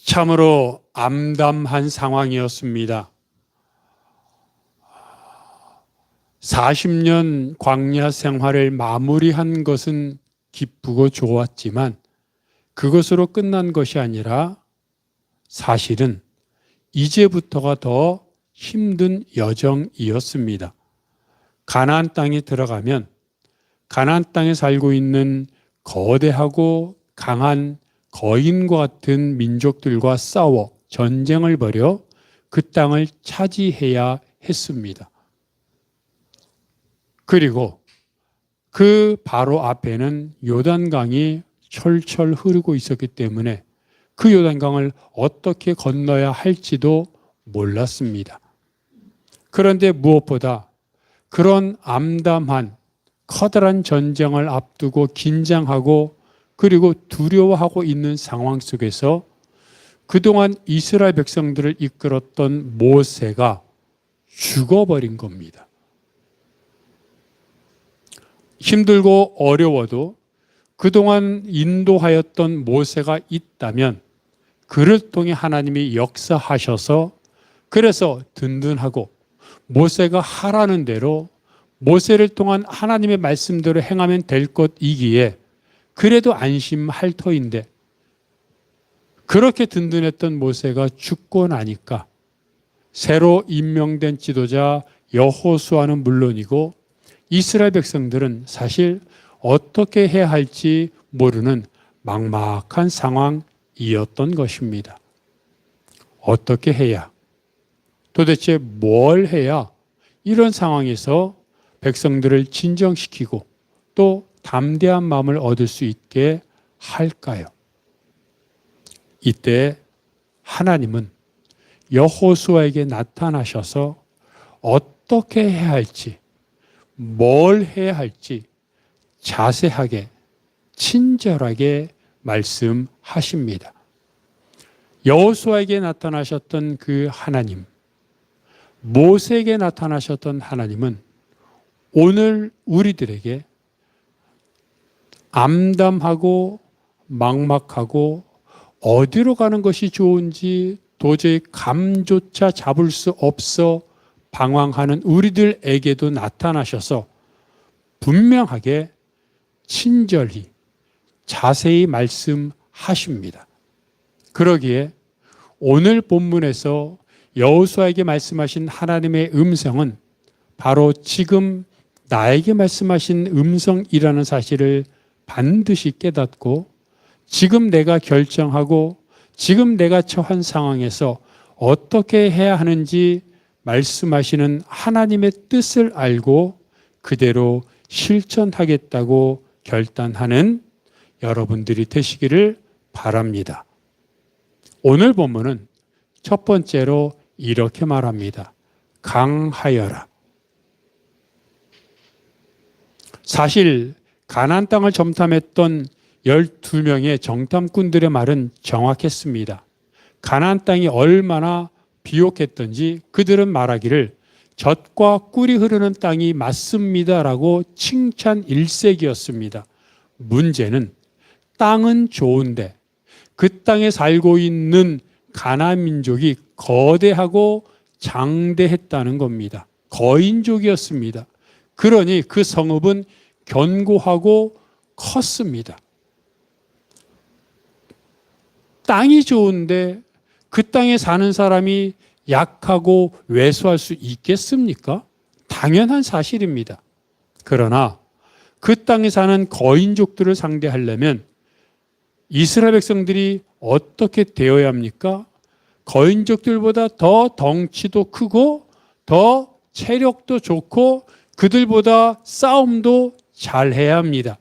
참으로 암담한 상황이었습니다. 40년 광야 생활을 마무리한 것은 기쁘고 좋았지만 그것으로 끝난 것이 아니라 사실은 이제부터가 더 힘든 여정이었습니다. 가나안 땅에 들어가면 가나안 땅에 살고 있는 거대하고 강한 거인과 같은 민족들과 싸워 전쟁을 벌여 그 땅을 차지해야 했습니다. 그리고 그 바로 앞에는 요단강이 철철 흐르고 있었기 때문에 그 요단강을 어떻게 건너야 할지도 몰랐습니다. 그런데 무엇보다 그런 암담한 커다란 전쟁을 앞두고 긴장하고 그리고 두려워하고 있는 상황 속에서 그동안 이스라엘 백성들을 이끌었던 모세가 죽어버린 겁니다. 힘들고 어려워도 그동안 인도하였던 모세가 있다면 그를 통해 하나님이 역사하셔서 그래서 든든하고 모세가 하라는 대로 모세를 통한 하나님의 말씀대로 행하면 될 것이기에 그래도 안심할 터인데 그렇게 든든했던 모세가 죽고 나니까 새로 임명된 지도자 여호수아는 물론이고 이스라엘 백성들은 사실 어떻게 해야 할지 모르는 막막한 상황이었던 것입니다. 어떻게 해야? 도대체 뭘 해야 이런 상황에서 백성들을 진정시키고 또 담대한 마음을 얻을 수 있게 할까요? 이때 하나님은 여호수아에게 나타나셔서 어떻게 해야 할지, 뭘 해야 할지 자세하게, 친절하게 말씀하십니다. 여호수아에게 나타나셨던 그 하나님, 모세에게 나타나셨던 하나님은 오늘 우리들에게 암담하고 막막하고 어디로 가는 것이 좋은지 도저히 감조차 잡을 수 없어 방황하는 우리들에게도 나타나셔서 분명하게 친절히 자세히 말씀하십니다. 그러기에 오늘 본문에서 여호수아에게 말씀하신 하나님의 음성은 바로 지금 나에게 말씀하신 음성이라는 사실을 반드시 깨닫고 지금 내가 결정하고 지금 내가 처한 상황에서 어떻게 해야 하는지 말씀하시는 하나님의 뜻을 알고 그대로 실천하겠다고 결단하는 여러분들이 되시기를 바랍니다. 오늘 본문은 첫 번째로 이렇게 말합니다. 강하여라. 사실 가나안 땅을 점탐했던 12명의 정탐꾼들의 말은 정확했습니다. 가나안 땅이 얼마나 비옥했던지 그들은 말하기를 젖과 꿀이 흐르는 땅이 맞습니다라고 칭찬 일색이었습니다. 문제는 땅은 좋은데 그 땅에 살고 있는 가나안 민족이 거대하고 장대했다는 겁니다. 거인족이었습니다. 그러니 그 성읍은 견고하고 컸습니다. 땅이 좋은데 그 땅에 사는 사람이 약하고 왜소할 수 있겠습니까? 당연한 사실입니다. 그러나 그 땅에 사는 거인족들을 상대하려면 이스라엘 백성들이 어떻게 되어야 합니까? 거인족들보다 더 덩치도 크고 더 체력도 좋고 그들보다 싸움도 잘해야 합니다.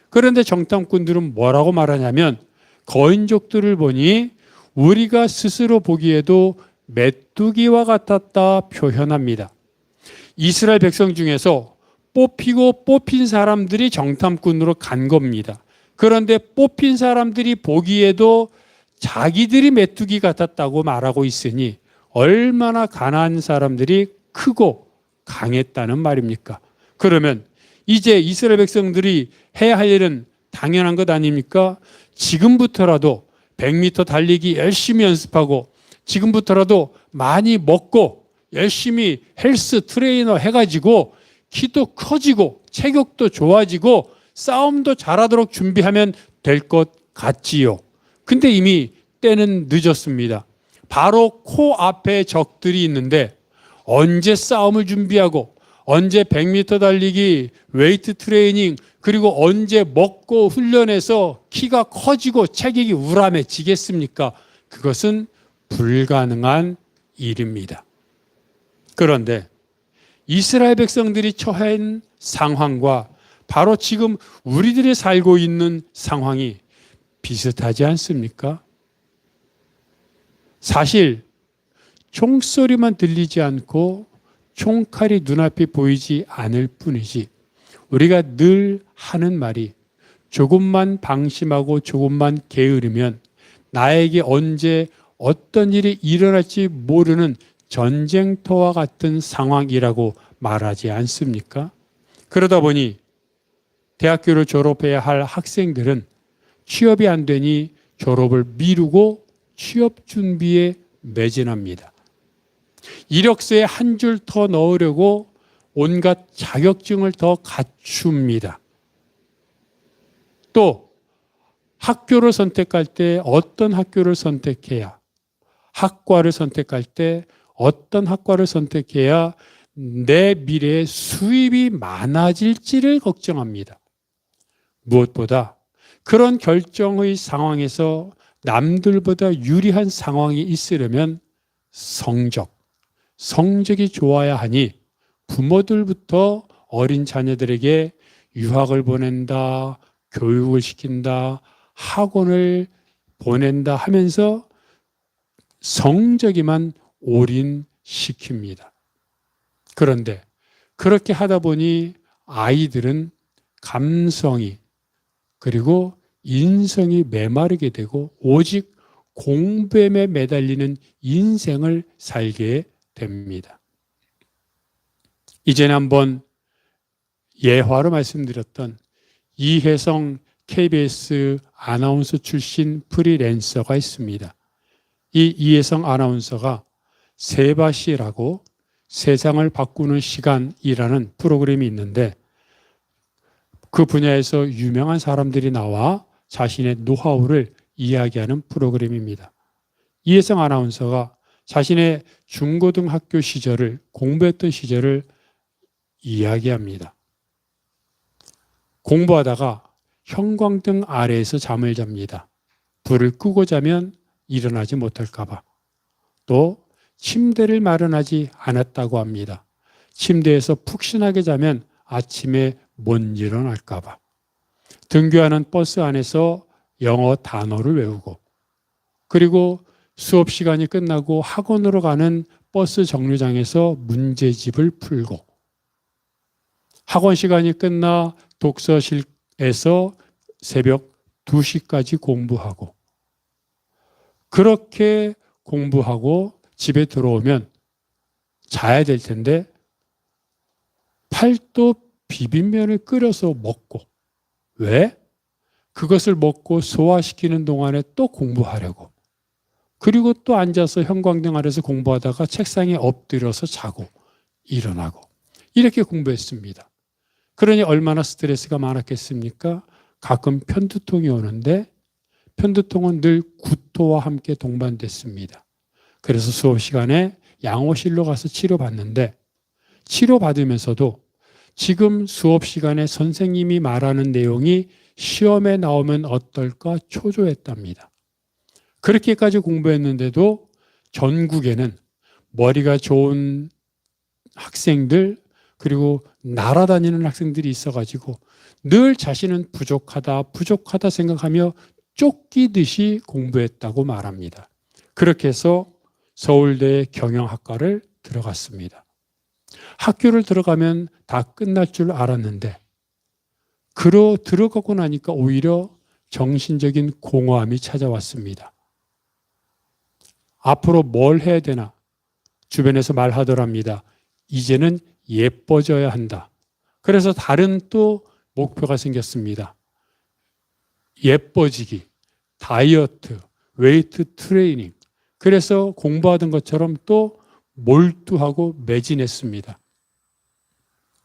그런데 정탐꾼들은 뭐라고 말하냐면 거인족들을 보니 우리가 스스로 보기에도 메뚜기와 같았다 표현합니다. 이스라엘 백성 중에서 뽑히고 뽑힌 사람들이 정탐꾼으로 간 겁니다. 그런데 뽑힌 사람들이 보기에도 자기들이 메뚜기 같았다고 말하고 있으니 얼마나 가난한 사람들이 크고 강했다는 말입니까? 그러면 이제 이스라엘 백성들이 해야 할 일은 당연한 것 아닙니까? 지금부터라도 100m 달리기 열심히 연습하고 지금부터라도 많이 먹고 열심히 헬스 트레이너 해가지고 키도 커지고 체격도 좋아지고 싸움도 잘하도록 준비하면 될 것 같지요. 근데 이미 때는 늦었습니다. 바로 코앞에 적들이 있는데 언제 싸움을 준비하고 언제 100m 달리기, 웨이트 트레이닝, 그리고 언제 먹고 훈련해서 키가 커지고 체격이 우람해지겠습니까? 그것은 불가능한 일입니다. 그런데 이스라엘 백성들이 처한 상황과 바로 지금 우리들이 살고 있는 상황이 비슷하지 않습니까? 사실 총소리만 들리지 않고 총칼이 눈앞에 보이지 않을 뿐이지 우리가 늘 하는 말이 조금만 방심하고 조금만 게으르면 나에게 언제 어떤 일이 일어날지 모르는 전쟁터와 같은 상황이라고 말하지 않습니까? 그러다 보니 대학교를 졸업해야 할 학생들은 취업이 안 되니 졸업을 미루고 취업 준비에 매진합니다. 이력서에 한 줄 더 넣으려고 온갖 자격증을 더 갖춥니다. 또 학교를 선택할 때 어떤 학교를 선택해야, 학과를 선택할 때 어떤 학과를 선택해야 내 미래에 수입이 많아질지를 걱정합니다. 무엇보다 그런 결정의 상황에서 남들보다 유리한 상황이 있으려면 성적이 좋아야 하니 부모들부터 어린 자녀들에게 유학을 보낸다, 교육을 시킨다, 학원을 보낸다 하면서 성적에만 올인시킵니다. 그런데 그렇게 하다 보니 아이들은 감성이 그리고 인성이 메마르게 되고 오직 공부에 매달리는 인생을 살게 됩니다. 이전에 한번 예화로 말씀드렸던 이혜성 KBS 아나운서 출신 프리랜서가 있습니다. 이 이혜성 아나운서가 세바시라고 세상을 바꾸는 시간이라는 프로그램이 있는데 그 분야에서 유명한 사람들이 나와 자신의 노하우를 이야기하는 프로그램입니다. 이혜성 아나운서가 자신의 중고등학교 시절을 공부했던 시절을 이야기합니다. 공부하다가 형광등 아래에서 잠을 잡니다. 불을 끄고 자면 일어나지 못할까 봐. 또 침대를 마련하지 않았다고 합니다. 침대에서 푹신하게 자면 아침에 못 일어날까 봐. 등교하는 버스 안에서 영어 단어를 외우고 그리고 수업 시간이 끝나고 학원으로 가는 버스 정류장에서 문제집을 풀고 학원 시간이 끝나 독서실에서 새벽 2시까지 공부하고 그렇게 공부하고 집에 들어오면 자야 될 텐데 팔도 비빔면을 끓여서 먹고 왜? 그것을 먹고 소화시키는 동안에 또 공부하려고 그리고 또 앉아서 형광등 아래서 공부하다가 책상에 엎드려서 자고 일어나고 이렇게 공부했습니다. 그러니 얼마나 스트레스가 많았겠습니까? 가끔 편두통이 오는데 편두통은 늘 구토와 함께 동반됐습니다. 그래서 수업 시간에 양호실로 가서 치료받는데 치료받으면서도 지금 수업 시간에 선생님이 말하는 내용이 시험에 나오면 어떨까 초조했답니다. 그렇게까지 공부했는데도 전국에는 머리가 좋은 학생들 그리고 날아다니는 학생들이 있어가지고 늘 자신은 부족하다 생각하며 쫓기듯이 공부했다고 말합니다. 그렇게 해서 서울대 경영학과를 들어갔습니다. 학교를 들어가면 다 끝날 줄 알았는데 들어가고 나니까 오히려 정신적인 공허함이 찾아왔습니다. 앞으로 뭘 해야 되나? 주변에서 말하더랍니다. 이제는 예뻐져야 한다. 그래서 다른 또 목표가 생겼습니다. 예뻐지기, 다이어트, 웨이트 트레이닝. 그래서 공부하던 것처럼 또 몰두하고 매진했습니다.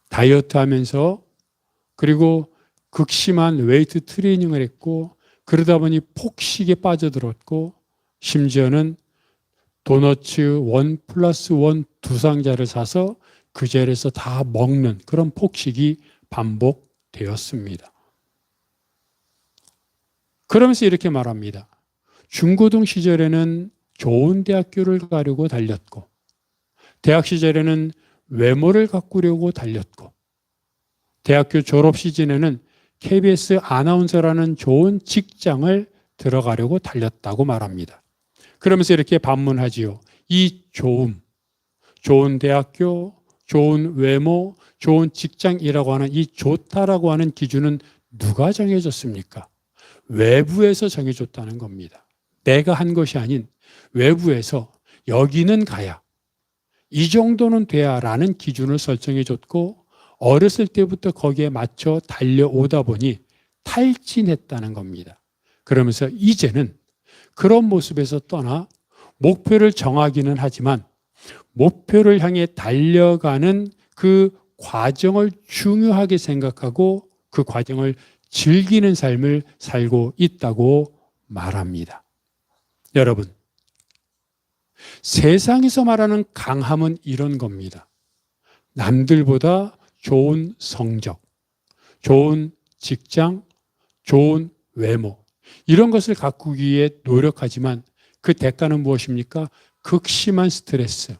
다이어트 하면서 그리고 극심한 웨이트 트레이닝을 했고 그러다 보니 폭식에 빠져들었고 심지어는 도너츠 1+1 두 상자를 사서 그 자리에서 다 먹는 그런 폭식이 반복되었습니다. 그러면서 이렇게 말합니다. 중고등 시절에는 좋은 대학교를 가려고 달렸고 대학 시절에는 외모를 가꾸려고 달렸고 대학교 졸업 시즌에는 KBS 아나운서라는 좋은 직장을 들어가려고 달렸다고 말합니다. 그러면서 이렇게 반문하지요. 이 좋은 대학교, 좋은 외모, 좋은 직장이라고 하는 이 좋다라고 하는 기준은 누가 정해줬습니까? 외부에서 정해줬다는 겁니다. 내가 한 것이 아닌 외부에서 여기는 가야, 이 정도는 돼야 라는 기준을 설정해줬고 어렸을 때부터 거기에 맞춰 달려오다 보니 탈진했다는 겁니다. 그러면서 이제는 그런 모습에서 떠나 목표를 정하기는 하지만 목표를 향해 달려가는 그 과정을 중요하게 생각하고 그 과정을 즐기는 삶을 살고 있다고 말합니다. 여러분, 세상에서 말하는 강함은 이런 겁니다. 남들보다 좋은 성적, 좋은 직장, 좋은 외모 이런 것을 가꾸기 위해 노력하지만 그 대가는 무엇입니까? 극심한 스트레스,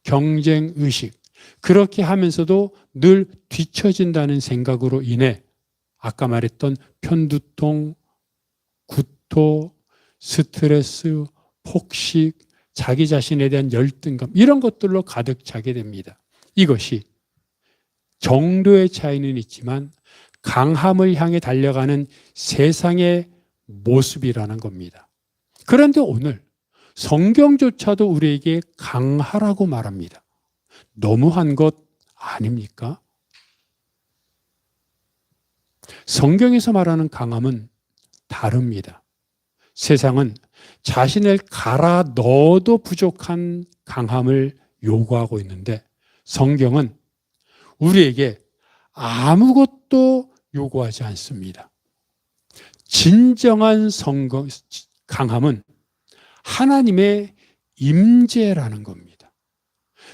경쟁의식 그렇게 하면서도 늘 뒤처진다는 생각으로 인해 아까 말했던 편두통, 구토, 스트레스, 폭식, 자기 자신에 대한 열등감 이런 것들로 가득 차게 됩니다. 이것이 정도의 차이는 있지만 강함을 향해 달려가는 세상의 모습이라는 겁니다. 그런데 오늘 성경조차도 우리에게 강하라고 말합니다. 너무한 것 아닙니까? 성경에서 말하는 강함은 다릅니다. 세상은 자신을 갈아 넣어도 부족한 강함을 요구하고 있는데 성경은 우리에게 아무것도 요구하지 않습니다. 진정한 강함은 하나님의 임재라는 겁니다.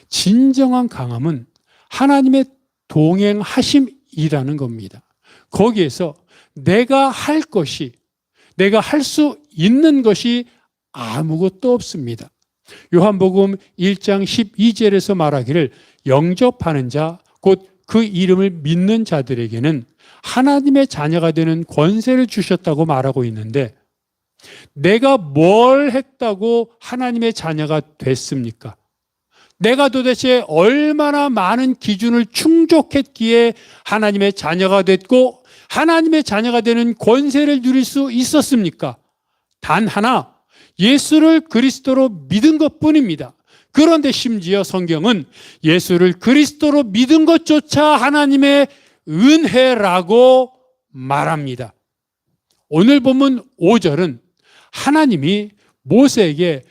진정한 강함은 하나님의 동행하심이라는 겁니다. 거기에서 내가 할 것이, 내가 할 수 있는 것이 아무것도 없습니다. 요한복음 1장 12절에서 말하기를 영접하는 자, 곧 그 이름을 믿는 자들에게는 하나님의 자녀가 되는 권세를 주셨다고 말하고 있는데 내가 뭘 했다고 하나님의 자녀가 됐습니까? 내가 도대체 얼마나 많은 기준을 충족했기에 하나님의 자녀가 됐고 하나님의 자녀가 되는 권세를 누릴 수 있었습니까? 단 하나, 예수를 그리스도로 믿은 것뿐입니다. 그런데 심지어 성경은 예수를 그리스도로 믿은 것조차 하나님의 은혜라고 말합니다. 오늘 본문 5절은 하나님이 모세에게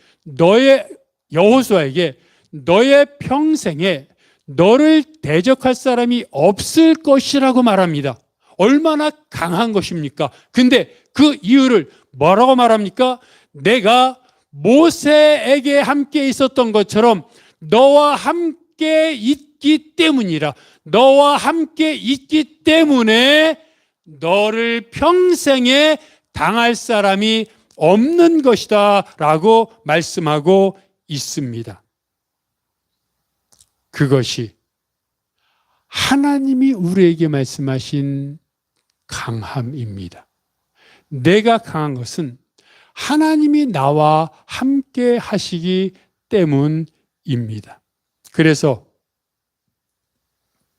여호수아에게 너의 평생에 너를 대적할 사람이 없을 것이라고 말합니다. 얼마나 강한 것입니까? 근데 그 이유를 뭐라고 말합니까? 내가 모세에게 함께 있었던 것처럼 너와 함께 있기 때문이라. 너와 함께 있기 때문에 너를 평생에 당할 사람이 없는 것이다 라고 말씀하고 있습니다. 그것이 하나님이 우리에게 말씀하신 강함입니다. 내가 강한 것은 하나님이 나와 함께 하시기 때문입니다. 그래서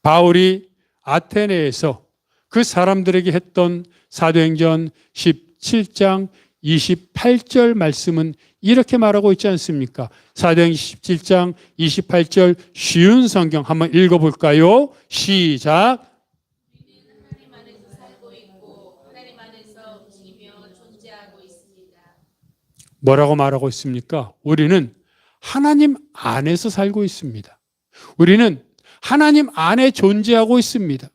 바울이 아테네에서 그 사람들에게 했던 사도행전 17장 28절 말씀은 이렇게 말하고 있지 않습니까? 사도행전 17장 28절 쉬운 성경 한번 읽어볼까요? 시작. 하나님 안에서 살고 있고 하나님 안에서 움직이며 존재하고 있습니다. 뭐라고 말하고 있습니까? 우리는 하나님 안에서 살고 있습니다. 우리는 하나님 안에 존재하고 있습니다.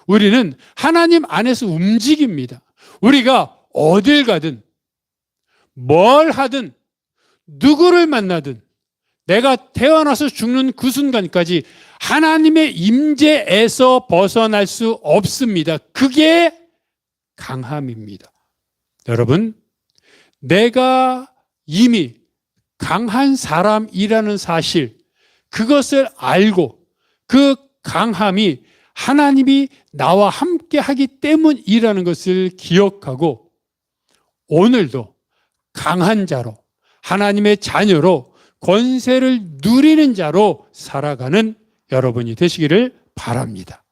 우리는 하나님 안에서 움직입니다. 우리가 어딜 가든 뭘 하든 누구를 만나든 내가 태어나서 죽는 그 순간까지 하나님의 임재에서 벗어날 수 없습니다. 그게 강함입니다. 여러분, 내가 이미 강한 사람이라는 사실, 그것을 알고 그 강함이 하나님이 나와 함께 하기 때문이라는 것을 기억하고 오늘도 강한 자로, 하나님의 자녀로 권세를 누리는 자로 살아가는 여러분이 되시기를 바랍니다.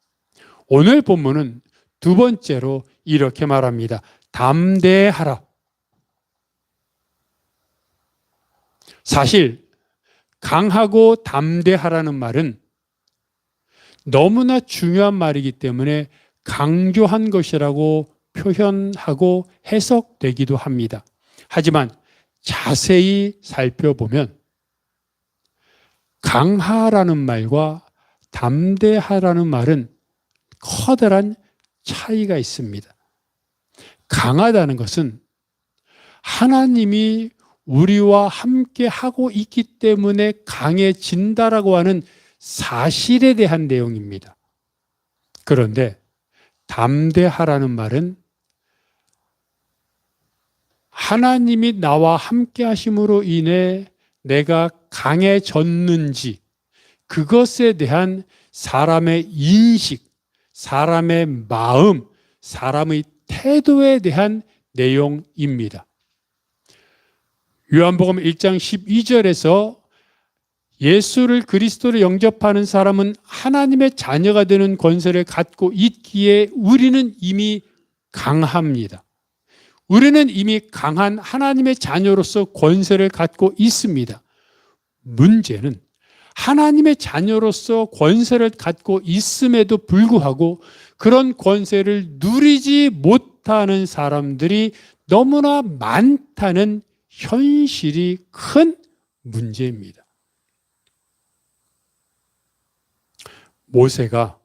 오늘 본문은 두 번째로 이렇게 말합니다. 담대하라. 사실 강하고 담대하라는 말은 너무나 중요한 말이기 때문에 강조한 것이라고 표현하고 해석되기도 합니다. 하지만 자세히 살펴보면 강하라는 말과 담대하라는 말은 커다란 차이가 있습니다. 강하다는 것은 하나님이 우리와 함께 하고 있기 때문에 강해진다라고 하는 사실에 대한 내용입니다. 그런데 담대하라는 말은 하나님이 나와 함께 하심으로 인해 내가 강해졌는지 그것에 대한 사람의 인식, 사람의 마음, 사람의 태도에 대한 내용입니다. 요한복음 1장 12절에서 예수를 그리스도로 영접하는 사람은 하나님의 자녀가 되는 권세를 갖고 있기에 우리는 이미 강합니다. 우리는 이미 강한 하나님의 자녀로서 권세를 갖고 있습니다. 문제는 하나님의 자녀로서 권세를 갖고 있음에도 불구하고 그런 권세를 누리지 못하는 사람들이 너무나 많다는 현실이 큰 문제입니다. 모세가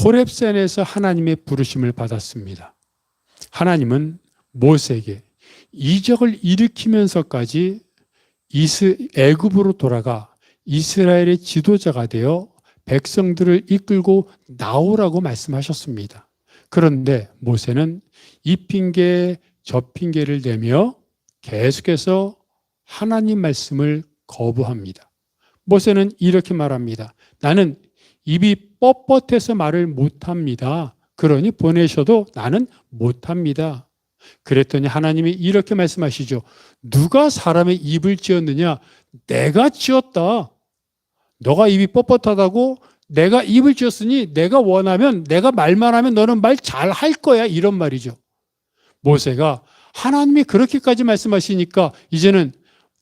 호렙산에서 하나님의 부르심을 받았습니다. 하나님은 모세에게 이적을 일으키면서까지 애굽으로 돌아가 이스라엘의 지도자가 되어 백성들을 이끌고 나오라고 말씀하셨습니다. 그런데 모세는 이 핑계 저 핑계를 대며 계속해서 하나님 말씀을 거부합니다. 모세는 이렇게 말합니다. 나는 입이 뻣뻣해서 말을 못합니다. 그러니 보내셔도 나는 못합니다. 그랬더니 하나님이 이렇게 말씀하시죠. 누가 사람의 입을 지었느냐? 내가 지었다. 너가 입이 뻣뻣하다고 내가 입을 지었으니 내가 원하면 내가 말만 하면 너는 말 잘할 거야. 이런 말이죠. 모세가 하나님이 그렇게까지 말씀하시니까 이제는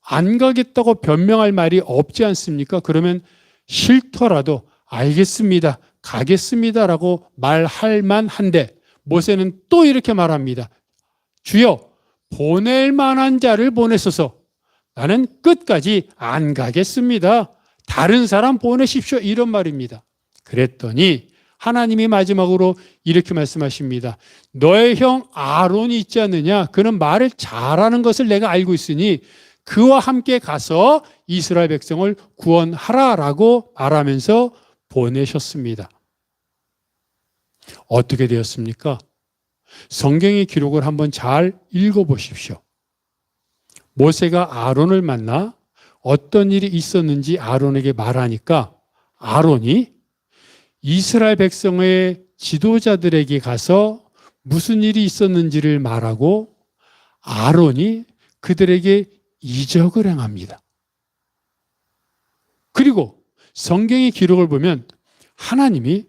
안 가겠다고 변명할 말이 없지 않습니까? 그러면 싫더라도 알겠습니다. 가겠습니다라고 말할 만한데 모세는 또 이렇게 말합니다. 주여 보낼 만한 자를 보내소서. 나는 끝까지 안 가겠습니다. 다른 사람 보내십시오. 이런 말입니다. 그랬더니 하나님이 마지막으로 이렇게 말씀하십니다. 너의 형 아론이 있지 않느냐? 그는 말을 잘하는 것을 내가 알고 있으니 그와 함께 가서 이스라엘 백성을 구원하라라고 말하면서 보내셨습니다. 어떻게 되었습니까? 성경의 기록을 한번 잘 읽어보십시오. 모세가 아론을 만나 어떤 일이 있었는지 아론에게 말하니까 아론이 이스라엘 백성의 지도자들에게 가서 무슨 일이 있었는지를 말하고 아론이 그들에게 이적을 행합니다. 그리고 성경의 기록을 보면 하나님이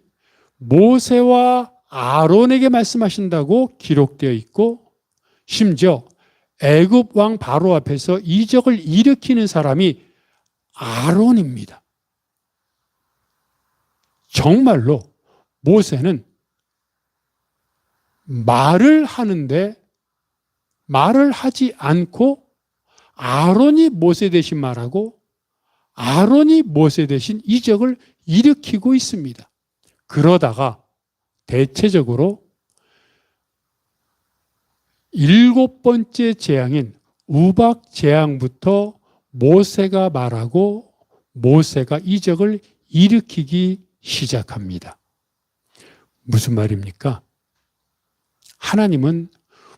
모세와 아론에게 말씀하신다고 기록되어 있고 심지어 애굽 왕 바로 앞에서 이적을 일으키는 사람이 아론입니다. 정말로 모세는 말을 하는데 말을 하지 않고 아론이 모세 대신 말하고 아론이 모세 대신 이적을 일으키고 있습니다. 그러다가 대체적으로 7번째 재앙인 우박 재앙부터 모세가 말하고 모세가 이적을 일으키기 시작합니다. 무슨 말입니까? 하나님은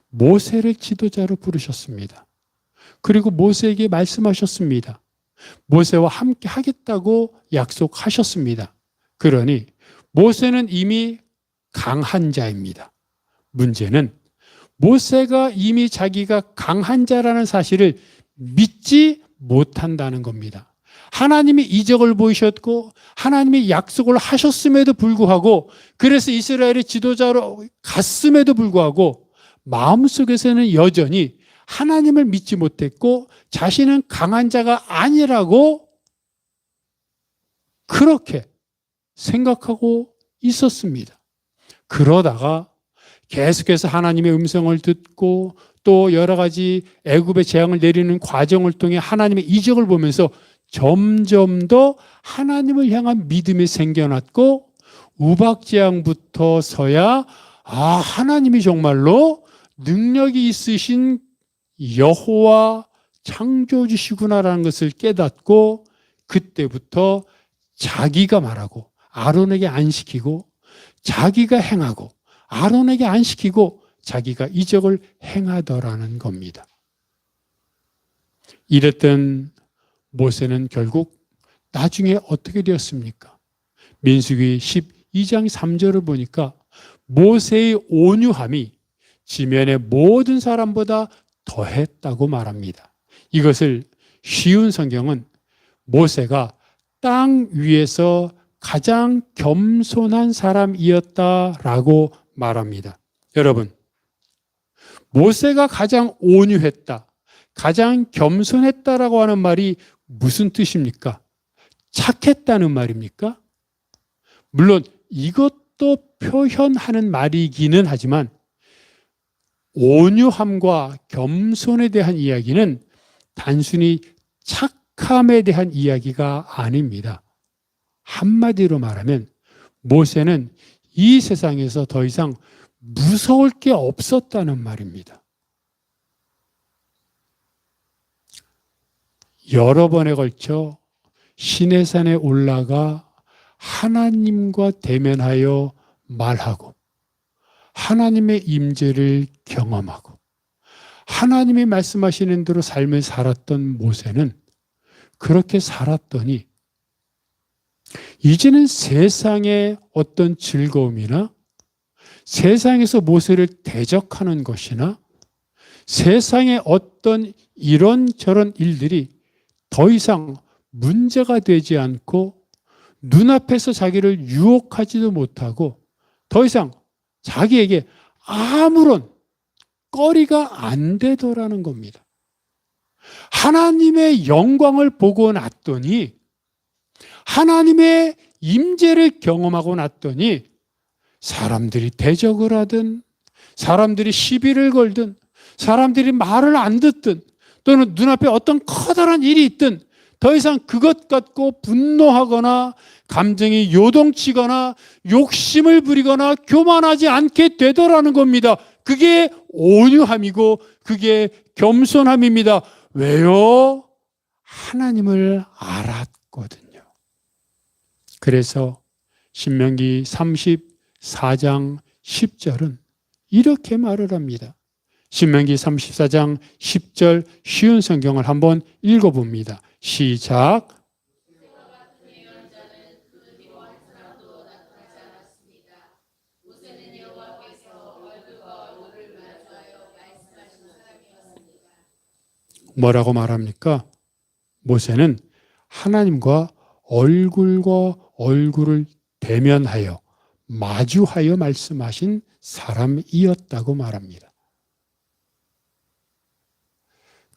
모세를 지도자로 부르셨습니다. 그리고 모세에게 말씀하셨습니다. 모세와 함께 하겠다고 약속하셨습니다. 그러니 모세는 이미 강한 자입니다. 문제는 모세가 이미 자기가 강한 자라는 사실을 믿지 못한다는 겁니다. 하나님이 이적을 보이셨고 하나님이 약속을 하셨음에도 불구하고, 그래서 이스라엘의 지도자로 갔음에도 불구하고 마음속에서는 여전히 하나님을 믿지 못했고 자신은 강한 자가 아니라고 그렇게 생각하고 있었습니다. 그러다가 계속해서 하나님의 음성을 듣고 또 여러 가지 애굽의 재앙을 내리는 과정을 통해 하나님의 이적을 보면서 점점 더 하나님을 향한 믿음이 생겨났고, 우박재앙부터서야 하나님이 정말로 능력이 있으신 여호와 창조주시구나라는 것을 깨닫고, 그때부터 자기가 말하고 아론에게 안 시키고 자기가 행하고 아론에게 안 시키고 자기가 이적을 행하더라는 겁니다. 이랬던 모세는 결국 나중에 어떻게 되었습니까? 민수기 12장 3절을 보니까 모세의 온유함이 지면의 모든 사람보다 더했다고 말합니다. 이것을 쉬운 성경은 모세가 땅 위에서 가장 겸손한 사람이었다라고 말합니다. 여러분, 모세가 가장 온유했다, 가장 겸손했다라고 하는 말이 무슨 뜻입니까? 착했다는 말입니까? 물론 이것도 표현하는 말이기는 하지만 온유함과 겸손에 대한 이야기는 단순히 착함에 대한 이야기가 아닙니다. 한마디로 말하면 모세는 이 세상에서 더 이상 무서울 게 없었다는 말입니다. 여러 번에 걸쳐 시내산에 올라가 하나님과 대면하여 말하고 하나님의 임재를 경험하고 하나님이 말씀하시는 대로 삶을 살았던 모세는 그렇게 살았더니 이제는 세상의 어떤 즐거움이나 세상에서 모세를 대적하는 것이나 세상의 어떤 이런저런 일들이 더 이상 문제가 되지 않고 눈앞에서 자기를 유혹하지도 못하고 더 이상 자기에게 아무런 거리가 안 되더라는 겁니다. 하나님의 영광을 보고 났더니 하나님의 임재를 경험하고 났더니 사람들이 대적을 하든 사람들이 시비를 걸든 사람들이 말을 안 듣든 또는 눈앞에 어떤 커다란 일이 있든 더 이상 그것 갖고 분노하거나 감정이 요동치거나 욕심을 부리거나 교만하지 않게 되더라는 겁니다. 그게 온유함이고 그게 겸손함입니다. 왜요? 하나님을 알았거든요. 그래서 신명기 34장 10절은 이렇게 말을 합니다. 신명기 34장 10절 쉬운 성경을 한번 읽어봅니다. 시작. 뭐라고 말합니까? 모세는 하나님과 얼굴과 얼굴을 대면하여 마주하여 말씀하신 사람이었다고 말합니다.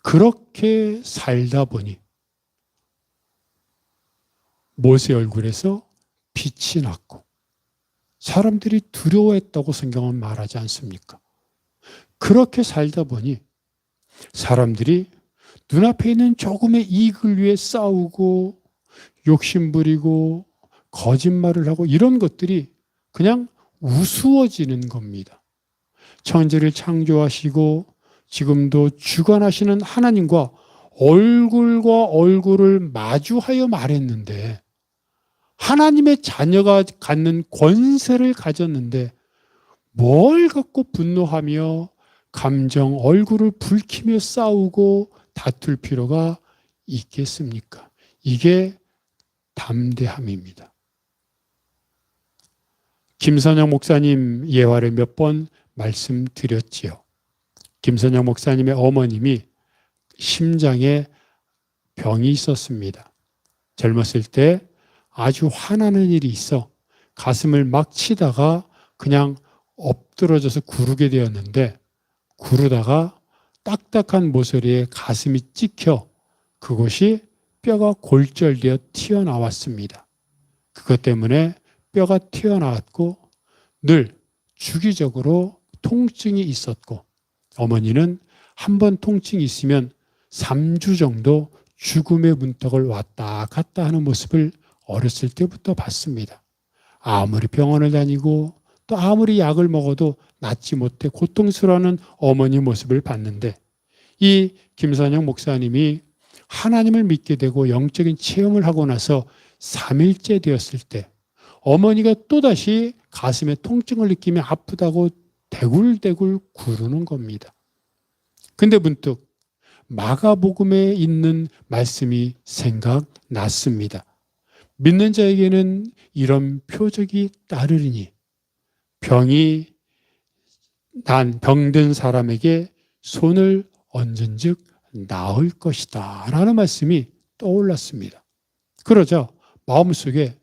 그렇게 살다 보니 모세 얼굴에서 빛이 났고 사람들이 두려워했다고 성경은 말하지 않습니까? 그렇게 살다 보니 사람들이 눈앞에 있는 조금의 이익을 위해 싸우고 욕심부리고 거짓말을 하고 이런 것들이 그냥 우스워지는 겁니다. 천지를 창조하시고 지금도 주관하시는 하나님과 얼굴과 얼굴을 마주하여 말했는데, 하나님의 자녀가 갖는 권세를 가졌는데 뭘 갖고 분노하며 감정 얼굴을 붉히며 싸우고 다툴 필요가 있겠습니까? 이게 담대함입니다. 김선영 목사님 예화를 몇 번 말씀드렸지요. 김선영 목사님의 어머님이 심장에 병이 있었습니다. 젊었을 때 아주 화나는 일이 있어 가슴을 막 치다가 그냥 엎드러져서 구르게 되었는데, 구르다가 딱딱한 모서리에 가슴이 찍혀 그곳이 뼈가 골절되어 튀어나왔습니다. 그것 때문에 뼈가 튀어나왔고 늘 주기적으로 통증이 있었고, 어머니는 한 번 통증이 있으면 3주 정도 죽음의 문턱을 왔다 갔다 하는 모습을 어렸을 때부터 봤습니다. 아무리 병원을 다니고 또 아무리 약을 먹어도 낫지 못해 고통스러워하는 어머니 모습을 봤는데, 이 김선영 목사님이 하나님을 믿게 되고 영적인 체험을 하고 나서 3일째 되었을 때 어머니가 또다시 가슴에 통증을 느끼며 아프다고 대굴대굴 구르는 겁니다. 근데 문득 마가복음에 있는 말씀이 생각났습니다. 믿는 자에게는 이런 표적이 따르리니 병든 사람에게 손을 얹은즉 나을 것이다 라는 말씀이 떠올랐습니다. 그러자 마음속에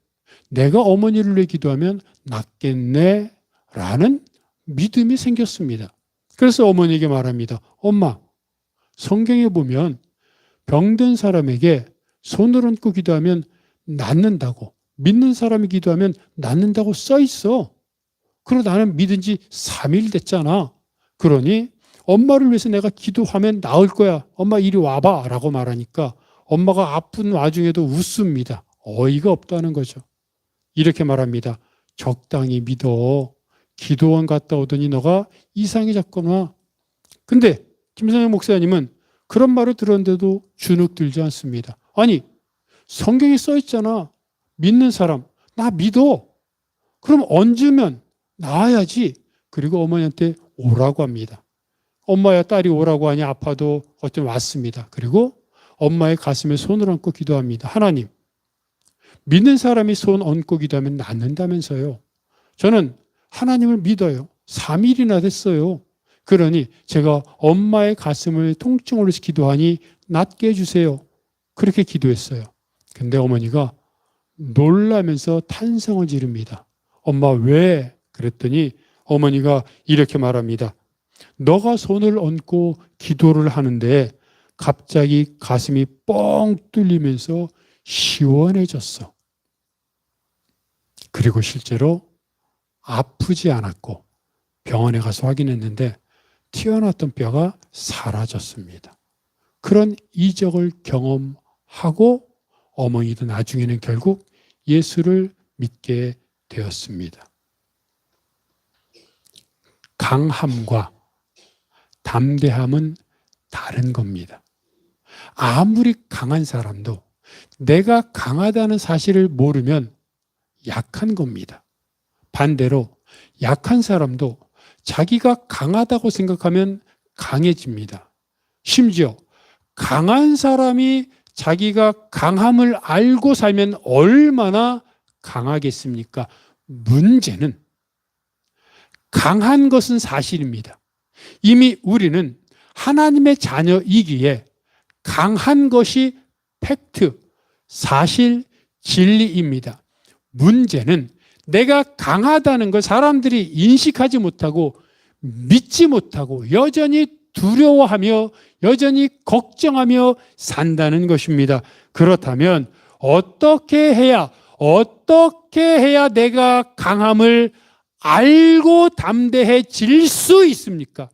내가 어머니를 위해 기도하면 낫겠네 라는 믿음이 생겼습니다. 그래서 어머니에게 말합니다. 엄마, 성경에 보면 병든 사람에게 손을 얹고 기도하면 낫는다고, 믿는 사람이 기도하면 낫는다고 써 있어. 그리고 나는 믿은 지 3일 됐잖아. 그러니 엄마를 위해서 내가 기도하면 나을 거야. 엄마 이리 와봐 라고 말하니까 엄마가 아픈 와중에도 웃습니다. 어이가 없다는 거죠. 이렇게 말합니다. 적당히 믿어. 기도원 갔다 오더니 너가 이상이 자꾸 와. 근데 김선영 목사님은 그런 말을 들었는데도 주눅 들지 않습니다. 아니, 성경에 써 있잖아. 믿는 사람, 나 믿어. 그럼 얹으면 나아야지. 그리고 어머니한테 오라고 합니다. 엄마야 딸이 오라고 하니 아파도 어떤 왔습니다. 그리고 엄마의 가슴에 손을 얹고 기도합니다. 하나님, 믿는 사람이 손 얹고 기도하면 낫는다면서요. 저는 하나님을 믿어요. 3일이나 됐어요. 그러니 제가 엄마의 가슴을 통증으로 해서 기도하니 낫게 해주세요. 그렇게 기도했어요. 근데 어머니가 놀라면서 탄성을 지릅니다. 엄마 왜? 그랬더니 어머니가 이렇게 말합니다. 너가 손을 얹고 기도를 하는데 갑자기 가슴이 뻥 뚫리면서 시원해졌어. 그리고 실제로 아프지 않았고 병원에 가서 확인했는데 튀어나왔던 뼈가 사라졌습니다. 그런 이적을 경험하고 어머니도 나중에는 결국 예수를 믿게 되었습니다. 강함과 담대함은 다른 겁니다. 아무리 강한 사람도 내가 강하다는 사실을 모르면 약한 겁니다. 반대로 약한 사람도 자기가 강하다고 생각하면 강해집니다. 심지어 강한 사람이 자기가 강함을 알고 살면 얼마나 강하겠습니까? 문제는 강한 것은 사실입니다. 이미 우리는 하나님의 자녀이기에 강한 것이 팩트, 사실, 진리입니다. 문제는 내가 강하다는 걸 사람들이 인식하지 못하고 믿지 못하고 여전히 두려워하며 여전히 걱정하며 산다는 것입니다. 그렇다면 어떻게 해야 내가 강함을 알고 담대해질 수 있습니까?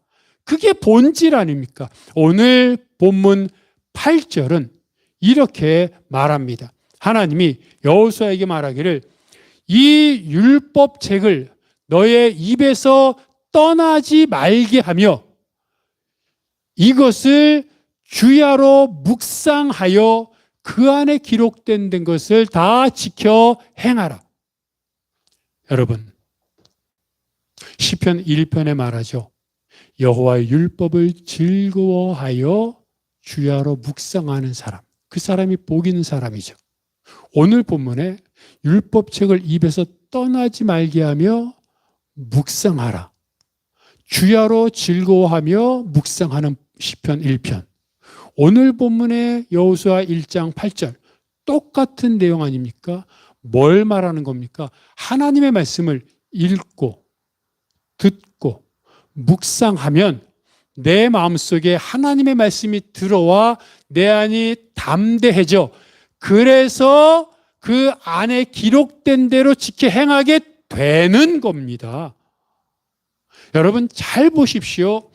그게 본질 아닙니까? 오늘 본문 8절은 이렇게 말합니다. 하나님이 여호수아에게 말하기를 이 율법책을 너의 입에서 떠나지 말게 하며 이것을 주야로 묵상하여 그 안에 기록된 것을 다 지켜 행하라. 여러분, 시편 1편에 말하죠. 여호와의 율법을 즐거워하여 주야로 묵상하는 사람, 그 사람이 복 있는 사람이죠. 오늘 본문에 율법책을 입에서 떠나지 말게 하며 묵상하라. 주야로 즐거워하며 묵상하는 시편 1편. 오늘 본문의 여호수아 1장 8절 똑같은 내용 아닙니까? 뭘 말하는 겁니까? 하나님의 말씀을 읽고 듣고 묵상하면 내 마음속에 하나님의 말씀이 들어와 내 안이 담대해져 그래서 그 안에 기록된 대로 지켜 행하게 되는 겁니다. 여러분 잘 보십시오.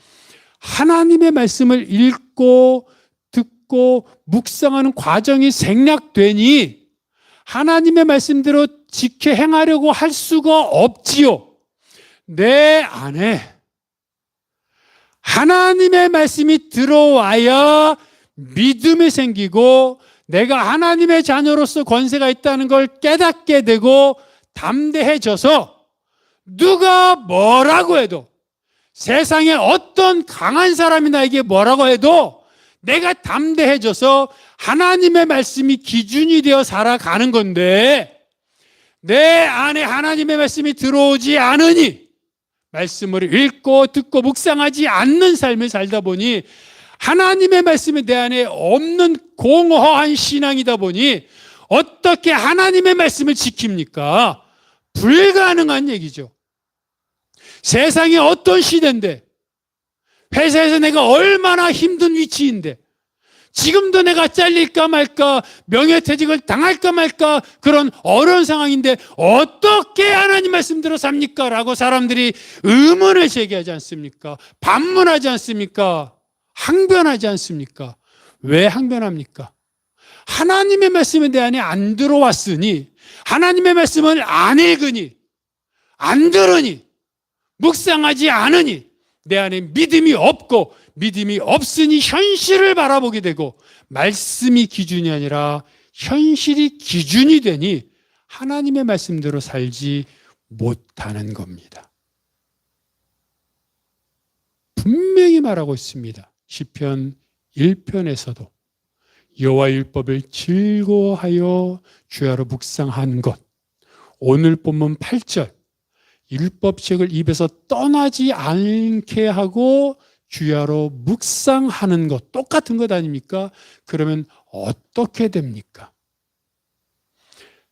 하나님의 말씀을 읽고 듣고 묵상하는 과정이 생략되니 하나님의 말씀대로 지켜 행하려고 할 수가 없지요. 내 안에 하나님의 말씀이 들어와야 믿음이 생기고 내가 하나님의 자녀로서 권세가 있다는 걸 깨닫게 되고 담대해져서 누가 뭐라고 해도 세상에 어떤 강한 사람이 나에게 뭐라고 해도 내가 담대해져서 하나님의 말씀이 기준이 되어 살아가는 건데 내 안에 하나님의 말씀이 들어오지 않으니 말씀을 읽고 듣고 묵상하지 않는 삶을 살다 보니 하나님의 말씀이 내 안에 없는 공허한 신앙이다 보니 어떻게 하나님의 말씀을 지킵니까? 불가능한 얘기죠. 세상이 어떤 시대인데 회사에서 내가 얼마나 힘든 위치인데 지금도 내가 잘릴까 말까 명예퇴직을 당할까 말까 그런 어려운 상황인데 어떻게 하나님 말씀대로 삽니까? 라고 사람들이 의문을 제기하지 않습니까? 반문하지 않습니까? 항변하지 않습니까? 왜 항변합니까? 하나님의 말씀이 내 안에 안 들어왔으니 하나님의 말씀을 안 읽으니 안 들으니 묵상하지 않으니 내 안에 믿음이 없고 믿음이 없으니 현실을 바라보게 되고 말씀이 기준이 아니라 현실이 기준이 되니 하나님의 말씀대로 살지 못하는 겁니다. 분명히 말하고 있습니다. 시편 1편에서도 여호와의 율법을 즐거워하여 주야로 묵상하는 것. 오늘 본문 8절 율법책을 입에서 떠나지 않게 하고 주야로 묵상하는 것 똑같은 것 아닙니까? 그러면 어떻게 됩니까?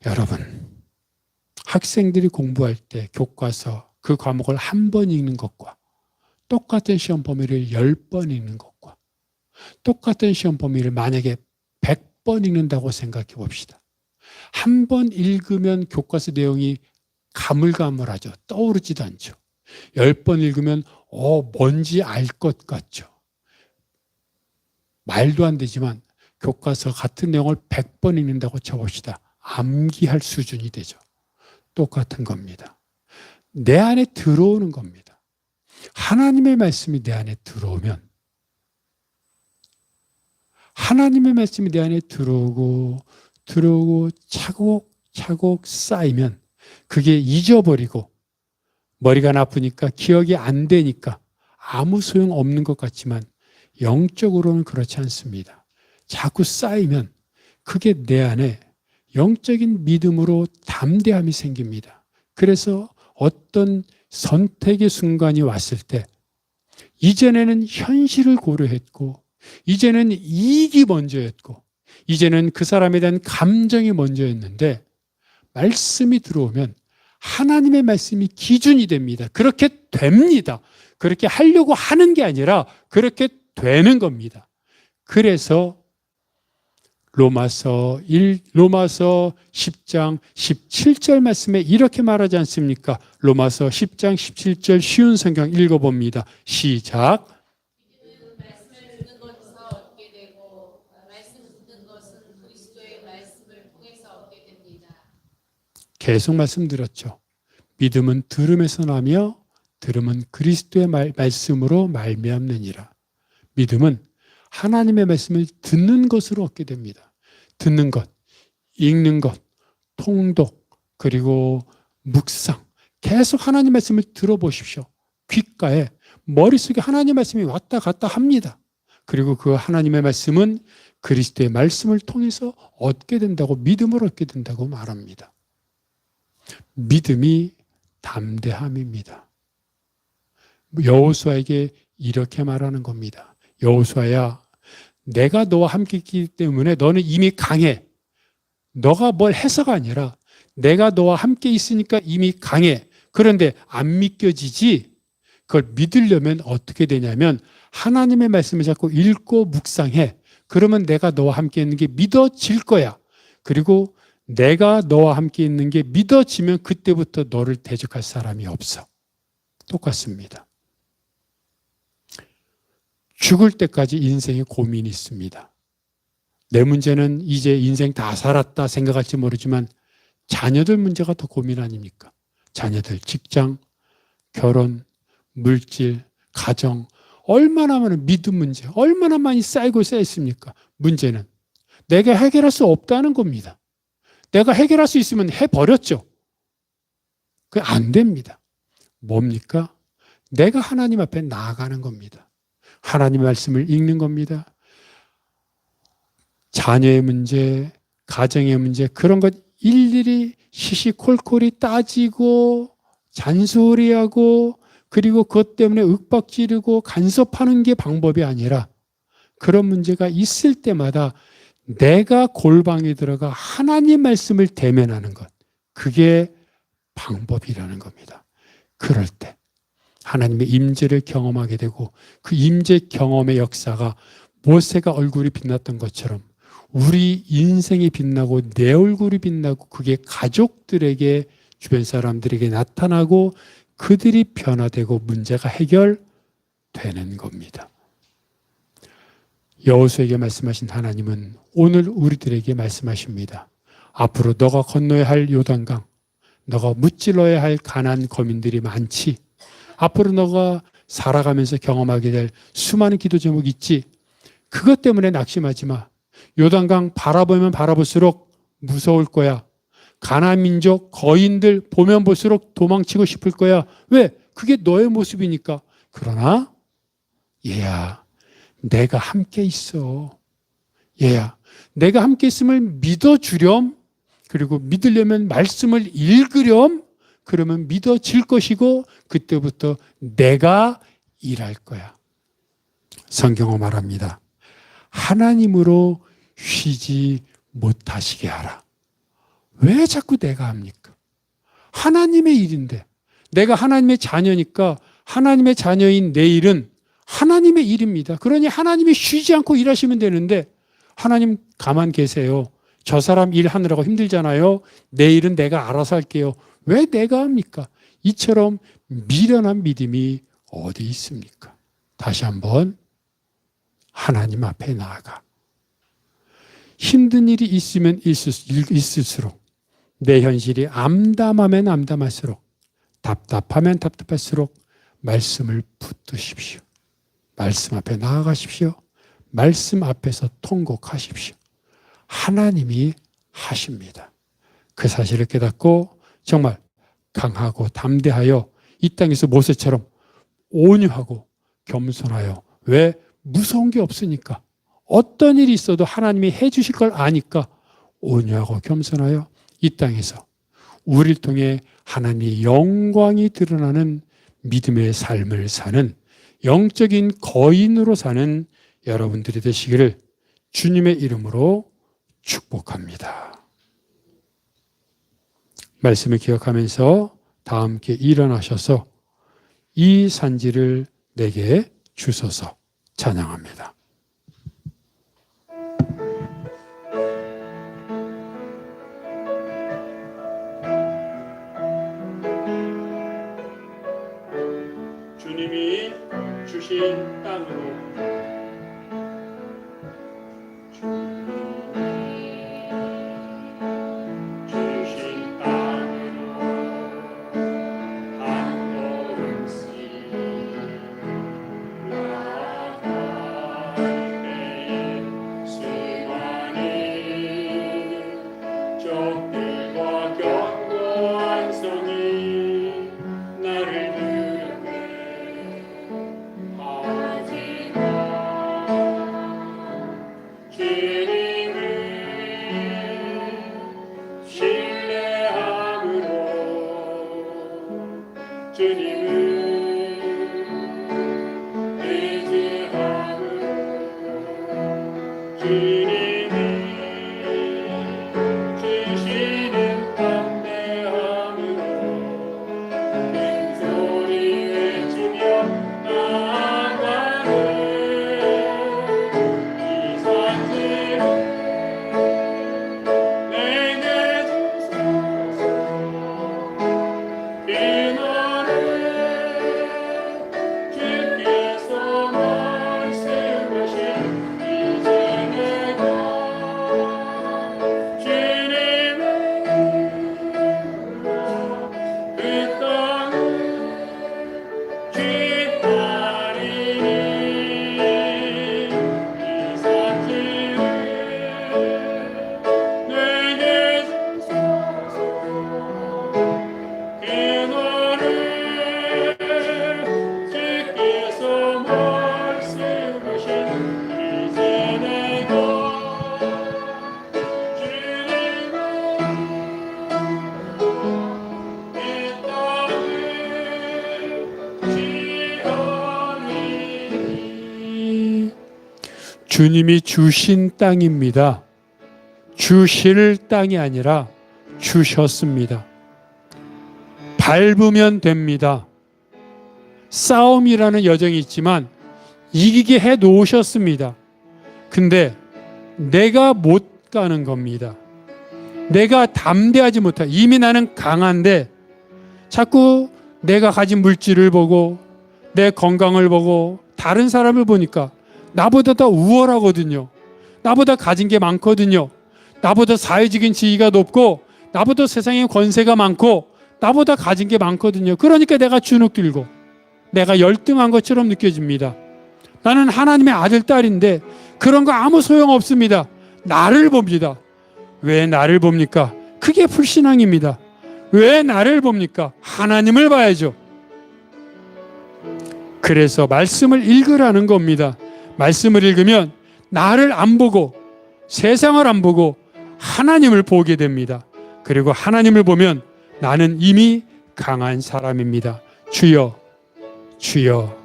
여러분 학생들이 공부할 때 교과서 그 과목을 한 번 읽는 것과 똑같은 시험 범위를 10번 읽는 것과 똑같은 시험 범위를 만약에 100번 읽는다고 생각해 봅시다. 한 번 읽으면 교과서 내용이 가물가물하죠. 떠오르지도 않죠. 10번 읽으면 뭔지 알 것 같죠. 말도 안 되지만 교과서 같은 내용을 100번 읽는다고 쳐봅시다. 암기할 수준이 되죠. 똑같은 겁니다. 내 안에 들어오는 겁니다. 하나님의 말씀이 내 안에 들어오면 하나님의 말씀이 내 안에 들어오고 차곡차곡 쌓이면 그게 잊어버리고 머리가 나쁘니까 기억이 안 되니까 아무 소용 없는 것 같지만 영적으로는 그렇지 않습니다. 자꾸 쌓이면 그게 내 안에 영적인 믿음으로 담대함이 생깁니다. 그래서 어떤 선택의 순간이 왔을 때 이전에는 현실을 고려했고 이제는 이익이 먼저였고 이제는 그 사람에 대한 감정이 먼저였는데 말씀이 들어오면 하나님의 말씀이 기준이 됩니다. 그렇게 됩니다. 그렇게 하려고 하는 게 아니라 그렇게 되는 겁니다. 그래서 로마서 10장 17절 말씀에 이렇게 말하지 않습니까? 로마서 10장 17절 쉬운 성경 읽어봅니다. 시작. 말씀을 듣는 것에서 얻게 되고 계속 말씀드렸죠. 믿음은 들음에서 나며 들음은 그리스도의 말씀으로 말미암느니라. 믿음은 하나님의 말씀을 듣는 것으로 얻게 됩니다. 듣는 것, 읽는 것, 통독, 그리고 묵상. 계속 하나님 말씀을 들어보십시오. 귓가에, 머릿속에 하나님 말씀이 왔다 갔다 합니다. 그리고 그 하나님의 말씀은 그리스도의 말씀을 통해서 얻게 된다고, 믿음을 얻게 된다고 말합니다. 믿음이 담대함입니다. 여호수아에게 이렇게 말하는 겁니다. 여호수아야, 내가 너와 함께 있기 때문에 너는 이미 강해. 너가 뭘 해서가 아니라 내가 너와 함께 있으니까 이미 강해. 그런데 안 믿겨지지? 그걸 믿으려면 어떻게 되냐면 하나님의 말씀을 자꾸 읽고 묵상해. 그러면 내가 너와 함께 있는 게 믿어질 거야. 그리고 내가 너와 함께 있는 게 믿어지면 그때부터 너를 대적할 사람이 없어. 똑같습니다. 죽을 때까지 인생에 고민이 있습니다. 내 문제는 이제 인생 다 살았다 생각할지 모르지만 자녀들 문제가 더 고민 아닙니까? 자녀들 직장, 결혼, 물질, 가정, 얼마나 많은 믿음 문제, 얼마나 많이 쌓이고 쌓였습니까? 문제는 내가 해결할 수 없다는 겁니다. 내가 해결할 수 있으면 해버렸죠. 그게 안 됩니다. 뭡니까? 내가 하나님 앞에 나아가는 겁니다. 하나님의 말씀을 읽는 겁니다. 자녀의 문제, 가정의 문제, 그런 것 일일이 시시콜콜이 따지고 잔소리하고 그리고 그것 때문에 윽박지르고 간섭하는 게 방법이 아니라 그런 문제가 있을 때마다 내가 골방에 들어가 하나님 말씀을 대면하는 것, 그게 방법이라는 겁니다. 그럴 때 하나님의 임재를 경험하게 되고 그 임재 경험의 역사가 모세가 얼굴이 빛났던 것처럼 우리 인생이 빛나고 내 얼굴이 빛나고 그게 가족들에게, 주변 사람들에게 나타나고 그들이 변화되고 문제가 해결되는 겁니다. 여호수아에게 말씀하신 하나님은 오늘 우리들에게 말씀하십니다. 앞으로 너가 건너야 할 요단강, 너가 무찔러야 할 가난 거민들이 많지. 앞으로 너가 살아가면서 경험하게 될 수많은 기도 제목이 있지. 그것 때문에 낙심하지 마. 요단강 바라보면 바라볼수록 무서울 거야. 가나안 민족, 거인들 보면 볼수록 도망치고 싶을 거야. 왜? 그게 너의 모습이니까. 그러나 얘야, 내가 함께 있어. 얘야, 내가 함께 있음을 믿어주렴. 그리고 믿으려면 말씀을 읽으렴. 그러면 믿어질 것이고 그때부터 내가 일할 거야. 성경은 말합니다. 하나님으로 쉬지 못하시게 하라. 왜 자꾸 내가 합니까? 하나님의 일인데, 내가 하나님의 자녀니까 하나님의 자녀인 내 일은 하나님의 일입니다. 그러니 하나님이 쉬지 않고 일하시면 되는데 하나님 가만 계세요. 저 사람 일하느라고 힘들잖아요. 내 일은 내가 알아서 할게요. 왜 내가 합니까? 이처럼 미련한 믿음이 어디 있습니까? 다시 한번 하나님 앞에 나아가. 힘든 일이 있으면 있을수록, 내 현실이 암담하면 암담할수록, 답답하면 답답할수록 말씀을 붙드십시오. 말씀 앞에 나아가십시오. 말씀 앞에서 통곡하십시오. 하나님이 하십니다. 그 사실을 깨닫고 정말 강하고 담대하여 이 땅에서 모세처럼 온유하고 겸손하여, 왜? 무서운 게 없으니까. 어떤 일이 있어도 하나님이 해 주실 걸 아니까 온유하고 겸손하여 이 땅에서 우리를 통해 하나님의 영광이 드러나는 믿음의 삶을 사는 영적인 거인으로 사는 여러분들이 되시기를 주님의 이름으로 축복합니다. 말씀을 기억하면서 다 함께 일어나셔서 이 산지를 내게 주소서 찬양합니다. 주님이 주신 땅으로 주신 땅 주님이 주신 땅입니다. 주실 땅이 아니라 주셨습니다. 밟으면 됩니다. 싸움이라는 여정이 있지만 이기게 해 놓으셨습니다. 근데 내가 못 가는 겁니다. 내가 담대하지 못하. 이미 나는 강한데 자꾸 내가 가진 물질을 보고 내 건강을 보고 다른 사람을 보니까 나보다 더 우월하거든요. 나보다 가진 게 많거든요. 나보다 사회적인 지위가 높고 나보다 세상에 권세가 많고 나보다 가진 게 많거든요. 그러니까 내가 주눅 들고 내가 열등한 것처럼 느껴집니다. 나는 하나님의 아들, 딸인데 그런 거 아무 소용없습니다. 나를 봅니다. 왜 나를 봅니까? 그게 불신앙입니다. 왜 나를 봅니까? 하나님을 봐야죠. 그래서 말씀을 읽으라는 겁니다. 말씀을 읽으면 나를 안 보고 세상을 안 보고 하나님을 보게 됩니다. 그리고 하나님을 보면 나는 이미 강한 사람입니다. 주여, 주여,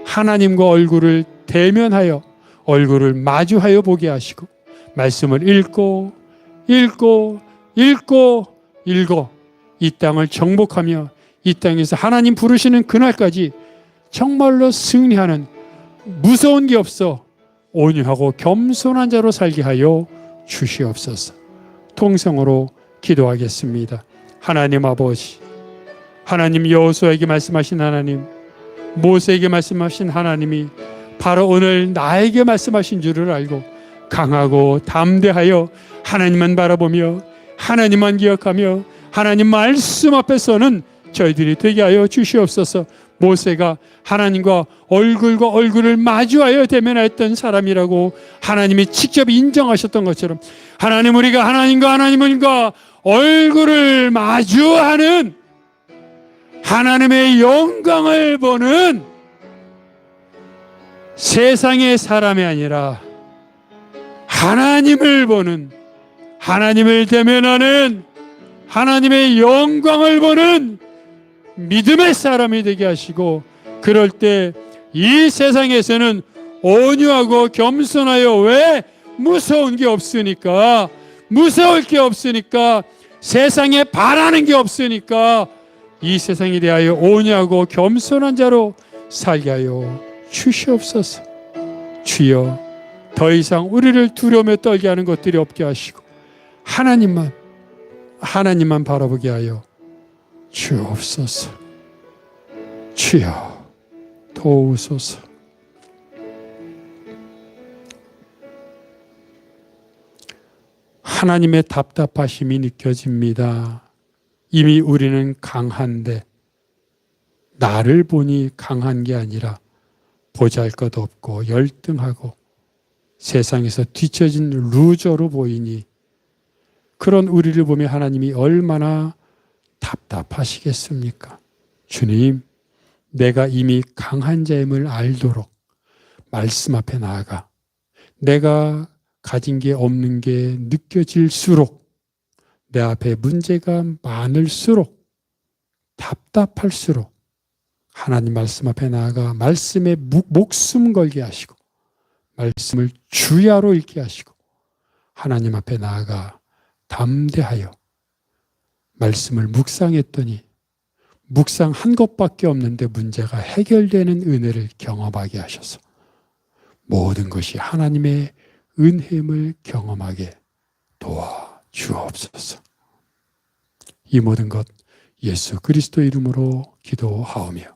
하나님과 얼굴을 대면하여 얼굴을 마주하여 보게 하시고 말씀을 읽고 이 땅을 정복하며 이 땅에서 하나님 부르시는 그날까지 정말로 승리하는 무서운 게 없어 온유하고 겸손한 자로 살게 하여 주시옵소서. 통성으로 기도하겠습니다. 하나님 아버지, 하나님 여호수아에게 말씀하신 하나님, 모세에게 말씀하신 하나님이 바로 오늘 나에게 말씀하신 줄을 알고 강하고 담대하여 하나님만 바라보며 하나님만 기억하며 하나님 말씀 앞에서는 저희들이 되게 하여 주시옵소서. 모세가 하나님과 얼굴과 얼굴을 마주하여 대면하였던 사람이라고 하나님이 직접 인정하셨던 것처럼 하나님, 우리가 하나님과 얼굴을 마주하는 하나님의 영광을 보는 세상의 사람이 아니라 하나님을 보는, 하나님을 대면하는 하나님의 영광을 보는 믿음의 사람이 되게 하시고, 그럴 때 이 세상에서는 온유하고 겸손하여, 왜? 무서운 게 없으니까, 무서울 게 없으니까, 세상에 바라는 게 없으니까 이 세상에 대하여 온유하고 겸손한 자로 살게 하여 주시옵소서. 주여, 더 이상 우리를 두려움에 떨게 하는 것들이 없게 하시고 하나님만 바라보게 하여 주옵소서. 주여, 도우소서. 하나님의 답답하심이 느껴집니다. 이미 우리는 강한데 나를 보니 강한 게 아니라 보잘것없고 열등하고 세상에서 뒤처진 루저로 보이니 그런 우리를 보며 하나님이 얼마나 답답하시겠습니까? 주님, 내가 이미 강한 자임을 알도록 말씀 앞에 나아가 내가 가진 게 없는 게 느껴질수록, 내 앞에 문제가 많을수록, 답답할수록 하나님 말씀 앞에 나아가 말씀에 목숨 걸게 하시고 말씀을 주야로 읽게 하시고 하나님 앞에 나아가 담대하여 말씀을 묵상했더니 묵상한 것밖에 없는데 문제가 해결되는 은혜를 경험하게 하셔서 모든 것이 하나님의 은혜임을 경험하게 도와 주옵소서. 이 모든 것 예수 그리스도 이름으로 기도하오며,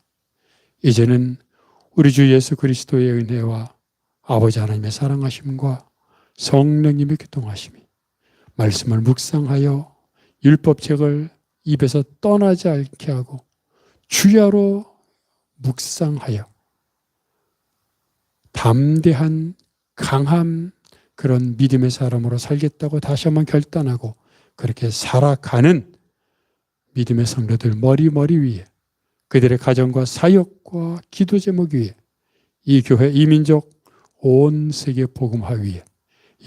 이제는 우리 주 예수 그리스도의 은혜와 아버지 하나님의 사랑하심과 성령님의 교통하심이 말씀을 묵상하여 율법책을 입에서 떠나지 않게 하고 주야로 묵상하여 담대한 강한 그런 믿음의 사람으로 살겠다고 다시 한번 결단하고 그렇게 살아가는 믿음의 성도들 머리 위에, 그들의 가정과 사역과 기도 제목 위에, 이 교회, 이 민족, 온 세계 복음화 위에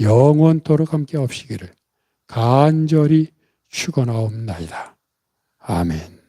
영원토록 함께 하시기를 간절히 휴거나옵나이다. 아멘.